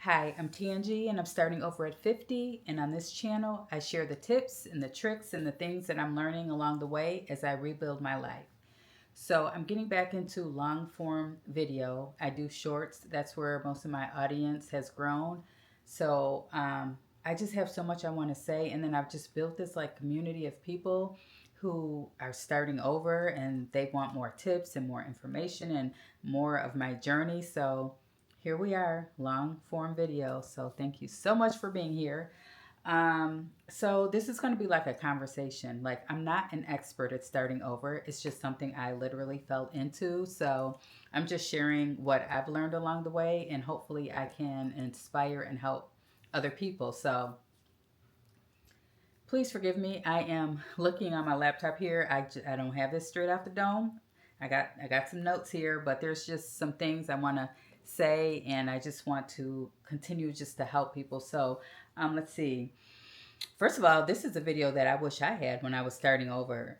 Hi, I'm TNG and I'm starting over at 50. And on this channel, I share the tips and the tricks and the things that I'm learning along the way as I rebuild my life. So, I'm getting back into long form video. I do shorts, that's where most of my audience has grown. So, I just have so much I want to say. And then I've just built this like community of people who are starting over and they want more tips and more information and more of my journey. So, here we are, long form video. So thank you so much for being here. So this is going to be like a conversation. Like I'm not an expert at starting over. It's just something I literally fell into. So I'm just sharing what I've learned along the way, and hopefully I can inspire and help other people. So please forgive me. I am looking on my laptop here. I don't have this straight off the dome. I got some notes here, but there's just some things I want to say, and I just want to continue just to help people. So let's see. First of all, this is a video that I wish I had when I was starting over.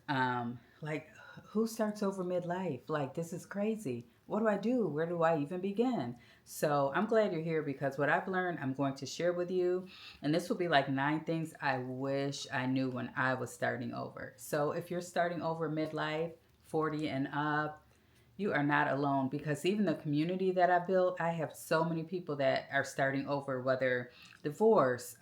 Like, who starts over midlife? Like, this is crazy. What do I do? Where do I even begin? So, I'm glad you're here because what I've learned, I'm going to share with you. And this will be like 9 things I wish I knew when I was starting over. So, if you're starting over midlife, 40 and up, you are not alone because even the community that I built, I have so many people that are starting over, whether divorce,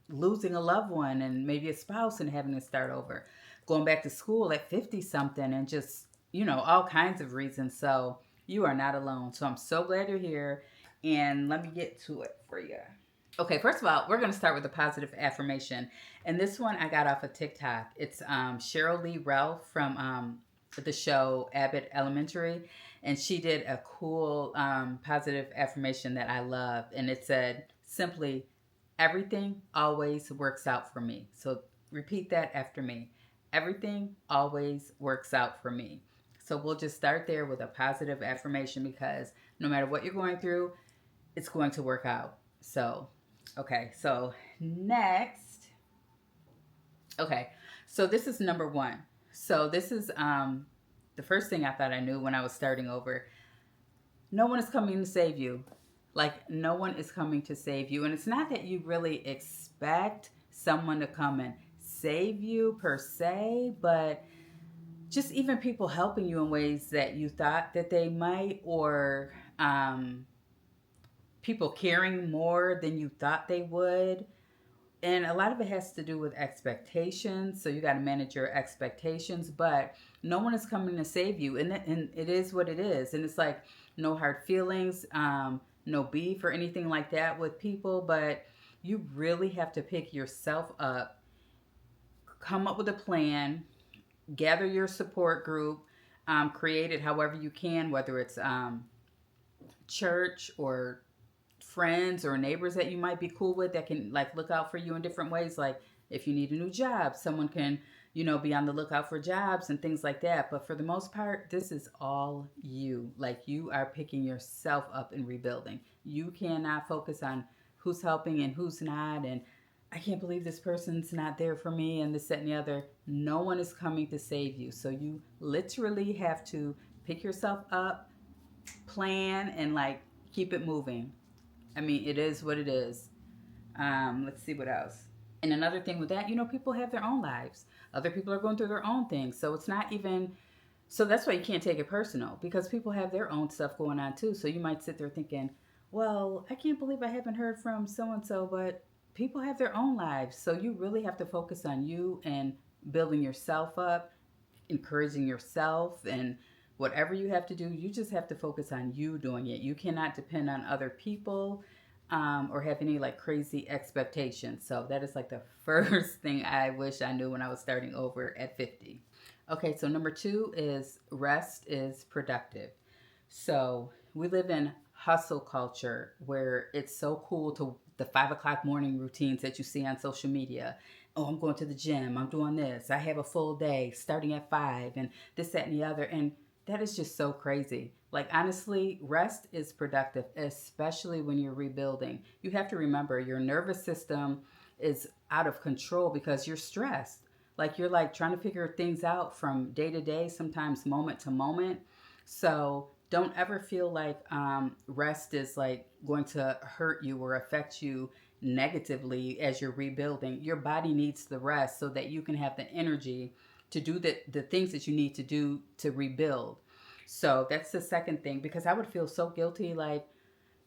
losing a loved one and maybe a spouse and having to start over, going back to school at 50 something, and just, all kinds of reasons. So you are not alone. So I'm so glad you're here. And let me get to it for you. Okay, first of all, we're going to start with a positive affirmation. And this one I got off of TikTok. It's Cheryl Lee Ralph from the show Abbott Elementary. And she did a cool positive affirmation that I loved. And it said simply, everything always works out for me. So repeat that after me. Everything always works out for me. So we'll just start there with a positive affirmation because no matter what you're going through, it's going to work out. So, okay. So next, okay. So this is number one. So this is the first thing I thought I knew when I was starting over. No one is coming to save you. Like, no one is coming to save you. And it's not that you really expect someone to come and save you per se, but just even people helping you in ways that you thought that they might, or people caring more than you thought they would. And a lot of it has to do with expectations. So you got to manage your expectations, but no one is coming to save you. And it is what it is. And it's like no hard feelings, no beef or anything like that with people. But you really have to pick yourself up, come up with a plan, gather your support group, create it however you can, whether it's church or friends or neighbors that you might be cool with that can like look out for you in different ways. Like if you need a new job, someone can, be on the lookout for jobs and things like that. But for the most part, this is all you. Like you are picking yourself up and rebuilding. You cannot focus on who's helping and who's not, and I can't believe this person's not there for me and this, that, and the other. No one is coming to save you. So you literally have to pick yourself up, plan, and like keep it moving. I mean, it is what it is. Let's see what else. And another thing with that, people have their own lives. Other people are going through their own things. So it's not even, so that's why you can't take it personal because people have their own stuff going on too. So you might sit there thinking, well, I can't believe I haven't heard from so and so, but people have their own lives. So you really have to focus on you and building yourself up, encouraging yourself, and whatever you have to do, you just have to focus on you doing it. You cannot depend on other people or have any like crazy expectations. So that is like the first thing I wish I knew when I was starting over at 50. Okay, so number two is rest is productive. So we live in hustle culture where it's so cool to the 5 o'clock morning routines that you see on social media. Oh, I'm going to the gym. I'm doing this. I have a full day starting at 5 and this, that, and the other. And that is just so crazy. Like, honestly, rest is productive, especially when you're rebuilding. You have to remember your nervous system is out of control because you're stressed. Like, you're like trying to figure things out from day to day, sometimes moment to moment. So Don't ever feel like rest is like going to hurt you or affect you negatively as you're rebuilding. Your body needs the rest so that you can have the energy to do the things that you need to do to rebuild. So that's the second thing, because I would feel so guilty, like,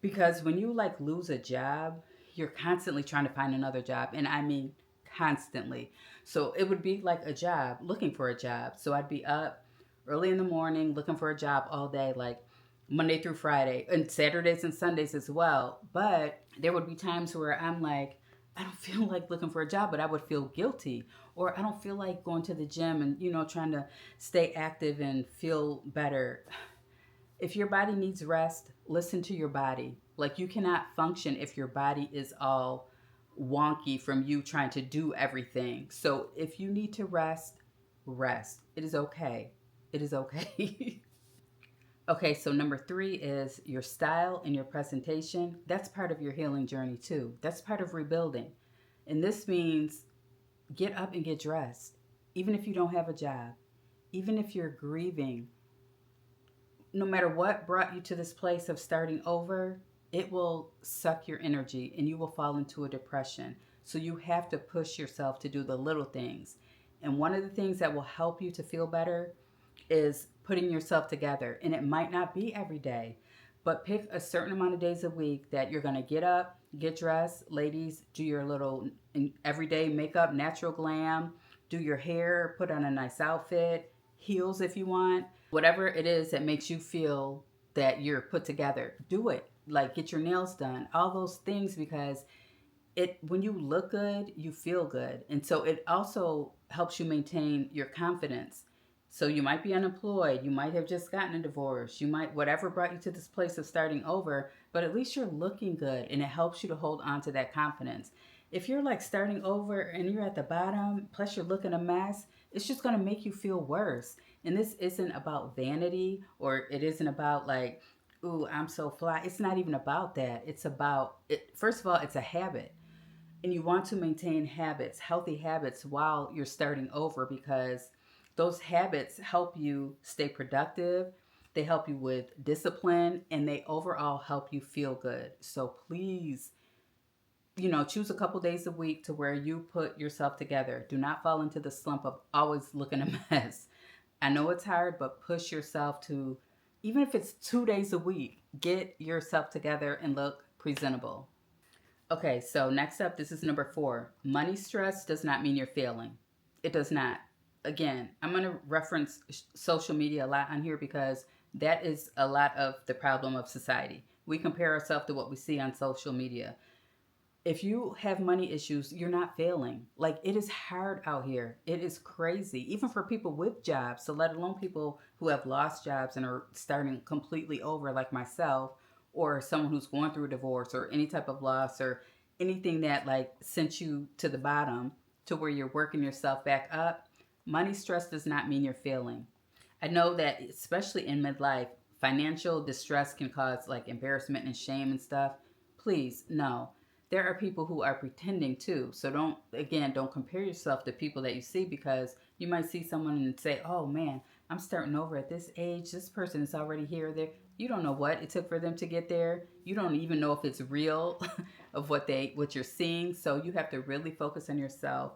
because when you like lose a job, you're constantly trying to find another job. And I mean, constantly. So it would be like a job, looking for a job. So I'd be up early in the morning looking for a job all day, like Monday through Friday, and Saturdays and Sundays as well. But there would be times where I'm like, I don't feel like looking for a job, but I would feel guilty. Or I don't feel like going to the gym and, trying to stay active and feel better. If your body needs rest, listen to your body. Like, you cannot function if your body is all wonky from you trying to do everything. So if you need to rest, rest. It is okay. It is okay. Okay, so number three is your style and your presentation. That's part of your healing journey too. That's part of rebuilding. And this means get up and get dressed. Even if you don't have a job, even if you're grieving, no matter what brought you to this place of starting over, it will suck your energy and you will fall into a depression. So you have to push yourself to do the little things. And one of the things that will help you to feel better is putting yourself together. And it might not be every day, but pick a certain amount of days a week that you're going to get up, get dressed. Ladies, do your little everyday makeup, natural glam, do your hair, put on a nice outfit, heels if you want. Whatever it is that makes you feel that you're put together, do it. Like, get your nails done, all those things, because it when you look good, you feel good. And so it also helps you maintain your confidence. So you might be unemployed, you might have just gotten a divorce, you might, whatever brought you to this place of starting over, but at least you're looking good and it helps you to hold on to that confidence. If you're like starting over and you're at the bottom, plus you're looking a mess, it's just going to make you feel worse. And this isn't about vanity, or it isn't about like, ooh, I'm so fly. It's not even about that. It's about it. First of all, it's a habit. And you want to maintain habits, healthy habits, while you're starting over, because those habits help you stay productive. They help you with discipline, and they overall help you feel good. So please, choose a couple days a week to where you put yourself together. Do not fall into the slump of always looking a mess. I know it's hard, but push yourself to, even if it's 2 days a week, get yourself together and look presentable. Okay, so next up, this is number four. Money stress does not mean you're failing. It does not. Again, I'm going to reference social media a lot on here because that is a lot of the problem of society. We compare ourselves to what we see on social media. If you have money issues, you're not failing. Like, it is hard out here. It is crazy, even for people with jobs. So let alone people who have lost jobs and are starting completely over, like myself, or someone who's going through a divorce or any type of loss or anything that like sent you to the bottom to where you're working yourself back up. Money stress does not mean you're failing. I know that especially in midlife, financial distress can cause like embarrassment and shame and stuff. Please, no. There are people who are pretending too. So don't compare yourself to people that you see, because you might see someone and say, oh man, I'm starting over at this age. This person is already here or there. You don't know what it took for them to get there. You don't even know if it's real of what you're seeing. So you have to really focus on yourself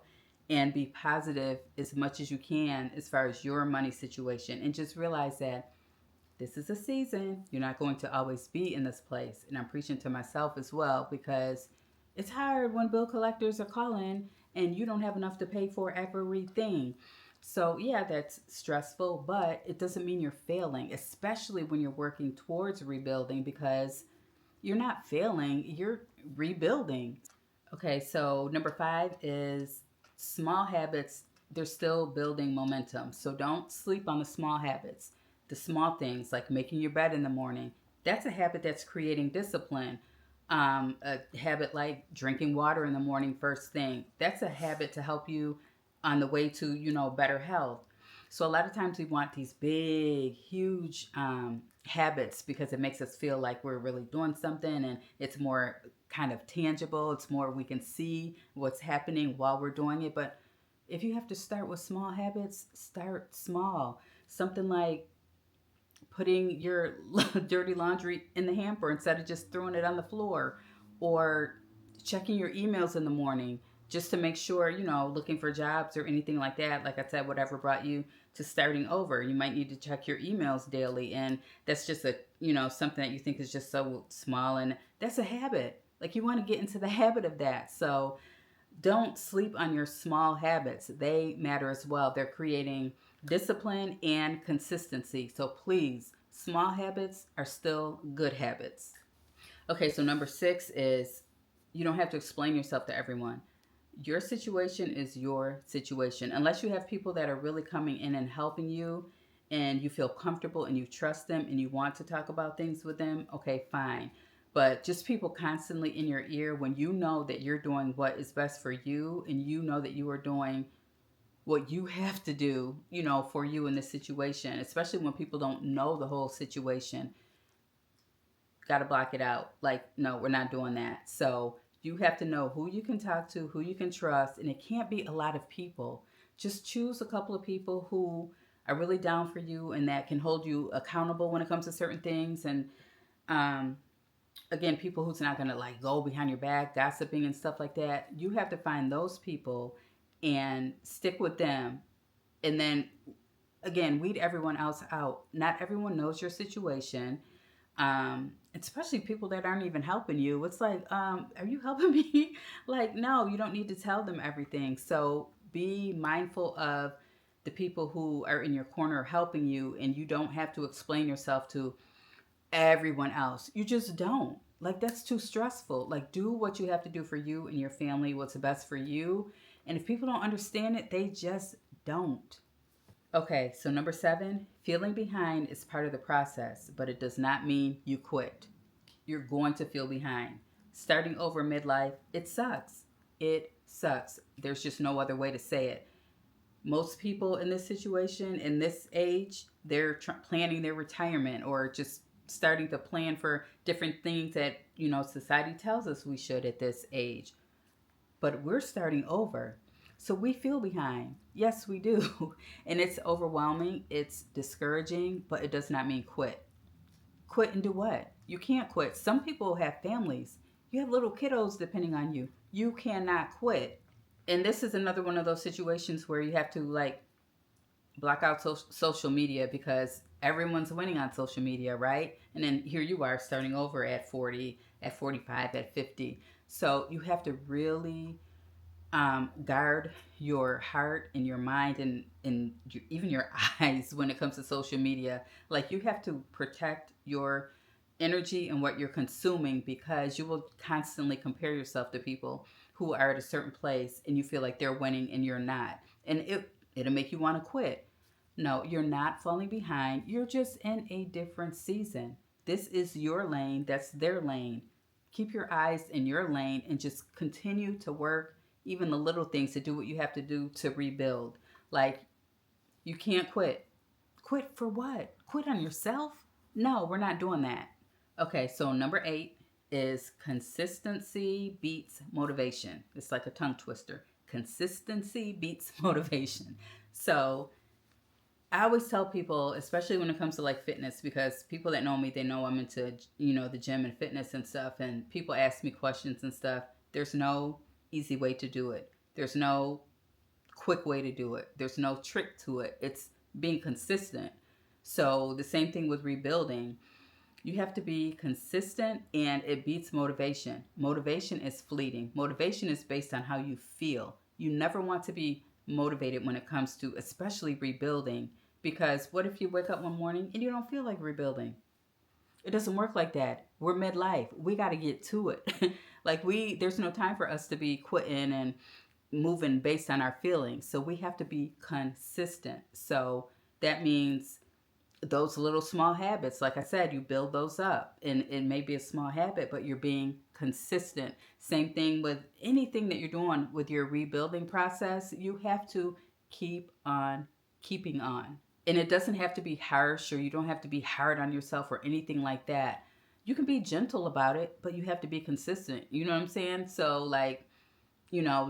and be positive as much as you can as far as your money situation, and just realize that this is a season. You're not going to always be in this place. And I'm preaching to myself as well, because it's hard when bill collectors are calling and you don't have enough to pay for everything. So, yeah, that's stressful, but it doesn't mean you're failing, especially when you're working towards rebuilding, because you're not failing, you're rebuilding. Okay, so number five is small habits. They're still building momentum. So don't sleep on the small habits. The small things like making your bed in the morning. That's a habit that's creating discipline. A habit like drinking water in the morning first thing. That's a habit to help you on the way to, better health. So a lot of times we want these big, huge habits because it makes us feel like we're really doing something, and it's more kind of tangible. It's more we can see what's happening while we're doing it. But if you have to start with small habits, start small. Something like putting your dirty laundry in the hamper instead of just throwing it on the floor, or checking your emails in the morning just to make sure, looking for jobs or anything like that. Like I said, whatever brought you to starting over, you might need to check your emails daily. And that's just something that you think is just so small. And that's a habit. Like you want to get into the habit of that. So don't sleep on your small habits. They matter as well. They're creating discipline and consistency. So please, small habits are still good habits. Okay, so number 6 is you don't have to explain yourself to everyone. Your situation is your situation. Unless you have people that are really coming in and helping you and you feel comfortable and you trust them and you want to talk about things with them, okay, fine. But just people constantly in your ear when you know that you're doing what is best for you and you know that you are doing what you have to do, for you in this situation, especially when people don't know the whole situation, got to block it out. Like, no, we're not doing that. So you have to know who you can talk to, who you can trust, and it can't be a lot of people. Just choose a couple of people who are really down for you and that can hold you accountable when it comes to certain things. And um, again, people who's not gonna like go behind your back, gossiping and stuff like that. You have to find those people and stick with them. And then again, weed everyone else out. Not everyone knows your situation, especially people that aren't even helping you. It's like, are you helping me? Like, no, you don't need to tell them everything. So be mindful of the people who are in your corner helping you, and you don't have to explain yourself to everyone else. You just don't. Like, that's too stressful. Like, do what you have to do for you and your family, what's best for you. And if people don't understand it, they just don't. Okay, so number 7, feeling behind is part of the process, but it does not mean you quit. You're going to feel behind. Starting over midlife, it sucks. It sucks. There's just no other way to say it. Most people in this situation, in this age, they're planning their retirement or just starting to plan for different things that, society tells us we should at this age. But we're starting over. So we feel behind. Yes, we do. And it's overwhelming, it's discouraging, but it does not mean quit. Quit and do what? You can't quit. Some people have families. You have little kiddos depending on you. You cannot quit. And this is another one of those situations where you have to like block out social media because everyone's winning on social media, right? And then here you are starting over at 40, at 45, at 50. So you have to really guard your heart and your mind and even your eyes when it comes to social media. Like, you have to protect your energy and what you're consuming because you will constantly compare yourself to people who are at a certain place and you feel like they're winning and you're not. And it'll make you want to quit. No, you're not falling behind. You're just in a different season. This is your lane, that's their lane. Keep your eyes in your lane and just continue to work even the little things to do what you have to do to rebuild. Like, you can't quit. Quit for what? Quit on yourself? No, we're not doing that. Okay, so number 8 is consistency beats motivation. It's like a tongue twister. Consistency beats motivation. So I always tell people, especially when it comes to like fitness, because people that know me, they know I'm into, the gym and fitness and stuff. And people ask me questions and stuff. There's no easy way to do it. There's no quick way to do it. There's no trick to it. It's being consistent. So the same thing with rebuilding. You have to be consistent and it beats motivation. Motivation is fleeting. Motivation is based on how you feel. You never want to be motivated when it comes to especially rebuilding, because what if you wake up one morning and you don't feel like rebuilding? It doesn't work like that. We're midlife. We got to get to it. Like, there's no time for us to be quitting and moving based on our feelings. So we have to be consistent. So that means those little small habits, like I said, you build those up, and it may be a small habit, but you're being consistent. Same thing with anything that you're doing with your rebuilding process. You have to keep on keeping on. And it doesn't have to be harsh, or you don't have to be hard on yourself or anything like that. You can be gentle about it, but you have to be consistent. You know what I'm saying? So, like,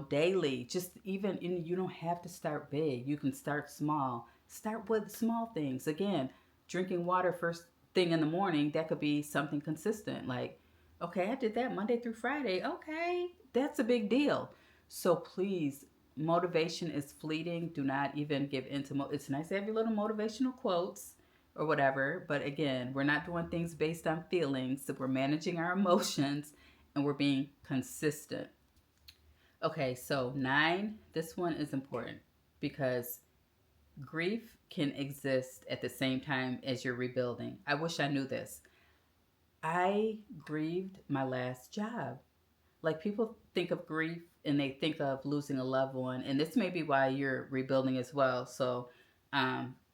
daily, just even you don't have to start big. You can start small. Start with small things. Again, drinking water first thing in the morning, that could be something consistent. Like, okay, I did that Monday through Friday. Okay, that's a big deal. So please, motivation is fleeting. Do not even give into it's nice to have your little motivational quotes or whatever, but again, we're not doing things based on feelings. So we're managing our emotions and we're being consistent. Okay, so 9, this one is important because grief can exist at the same time as you're rebuilding. I wish I knew this. I grieved my last job. Like, people think of grief and they think of losing a loved one, and this may be why you're rebuilding as well. So,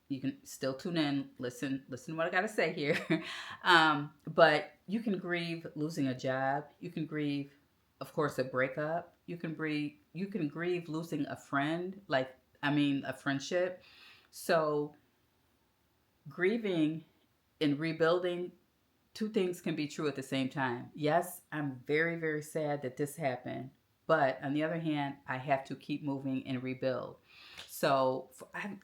you can still tune in, listen to what I got to say here. But you can grieve losing a job. You can grieve, of course, a breakup. You can grieve losing a friend, like, I mean, a friendship. So, grieving and rebuilding, two things can be true at the same time. Yes, I'm very, very sad that this happened. But on the other hand, I have to keep moving and rebuild. So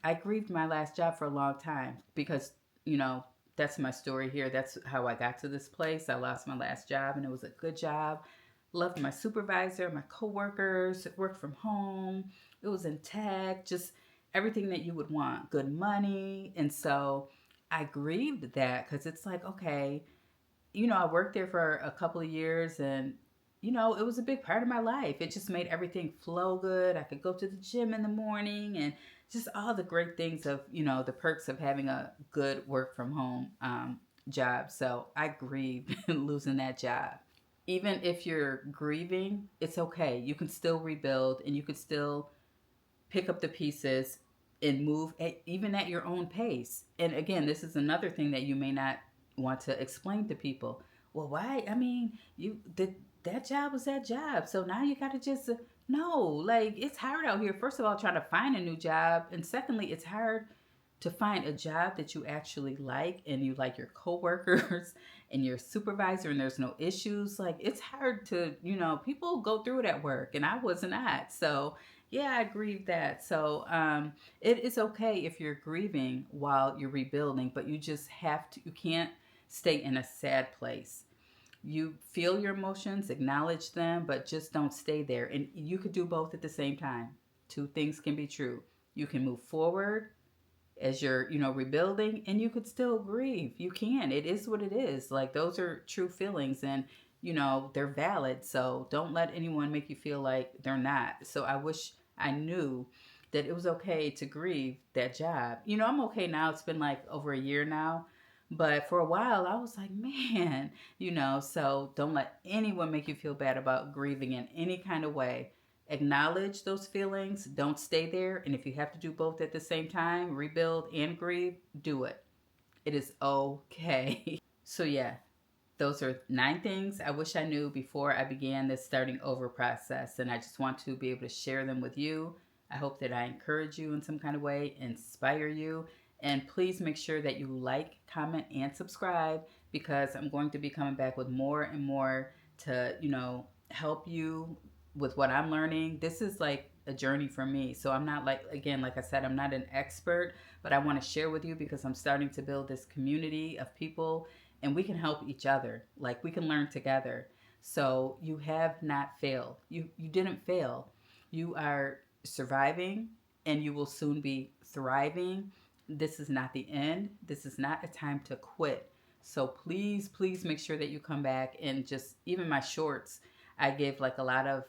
I grieved my last job for a long time because, you know, that's my story here. That's how I got to this place. I lost my last job and it was a good job. Loved my supervisor, my coworkers, worked from home. It was in tech, just everything that you would want, good money. And so I grieved that because it's like, okay, I worked there for a couple of years and, it was a big part of my life. It just made everything flow good. I could go to the gym in the morning and just all the great things of, the perks of having a good work from home job. So I grieved losing that job. Even if you're grieving, it's okay. You can still rebuild and you can still pick up the pieces and move even at your own pace. And again, this is another thing that you may not want to explain to people. Well, why? I mean, you did that job was that job. So now you got to just no, like it's hard out here. First of all, trying to find a new job, and secondly, it's hard to find a job that you actually like and you like your coworkers and your supervisor and there's no issues. Like it's hard to, people go through it at work and I was not. So yeah, I grieve that. So it is okay if you're grieving while you're rebuilding, but you just have to, you can't stay in a sad place. You feel your emotions, acknowledge them, but just don't stay there. And you could do both at the same time. Two things can be true. You can move forward as you're, rebuilding, and you could still grieve. You can. It is what it is. Like those are true feelings and they're valid. So don't let anyone make you feel like they're not. So I wish I knew that it was okay to grieve that job. I'm okay now. It's been like over a year now. But for a while, I was like, man, so don't let anyone make you feel bad about grieving in any kind of way. Acknowledge those feelings, don't stay there. And if you have to do both at the same time, rebuild and grieve, do it. It is okay. So, yeah, those are 9 things I wish I knew before I began this starting over process. And I just want to be able to share them with you. I hope that I encourage you in some kind of way, inspire you. And please make sure that you like, comment, and subscribe because I'm going to be coming back with more and more to, help you with what I'm learning. This is like a journey for me. So I'm not like I said, I'm not an expert, but I want to share with you because I'm starting to build this community of people and we can help each other. Like we can learn together. So you have not failed. You didn't fail. You are surviving and you will soon be thriving. This is not the end. This is not a time to quit. So please, please make sure that you come back and just even my shorts. I give like a lot of,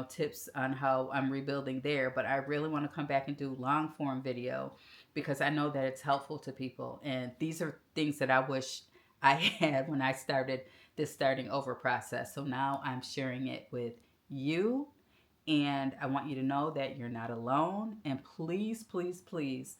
tips on how I'm rebuilding there, but I really want to come back and do long form video because I know that it's helpful to people. And these are things that I wish I had when I started this starting over process. So now I'm sharing it with you. And I want you to know that you're not alone. And please, please, please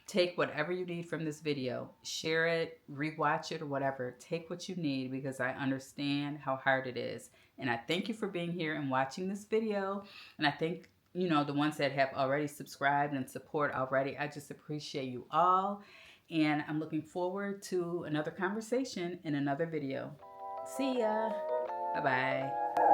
take whatever you need from this video, share it, rewatch it, or whatever. Take what you need because I understand how hard it is. And I thank you for being here and watching this video. And I think, the ones that have already subscribed and support already, I just appreciate you all. And I'm looking forward to another conversation in another video. See ya. Bye-bye.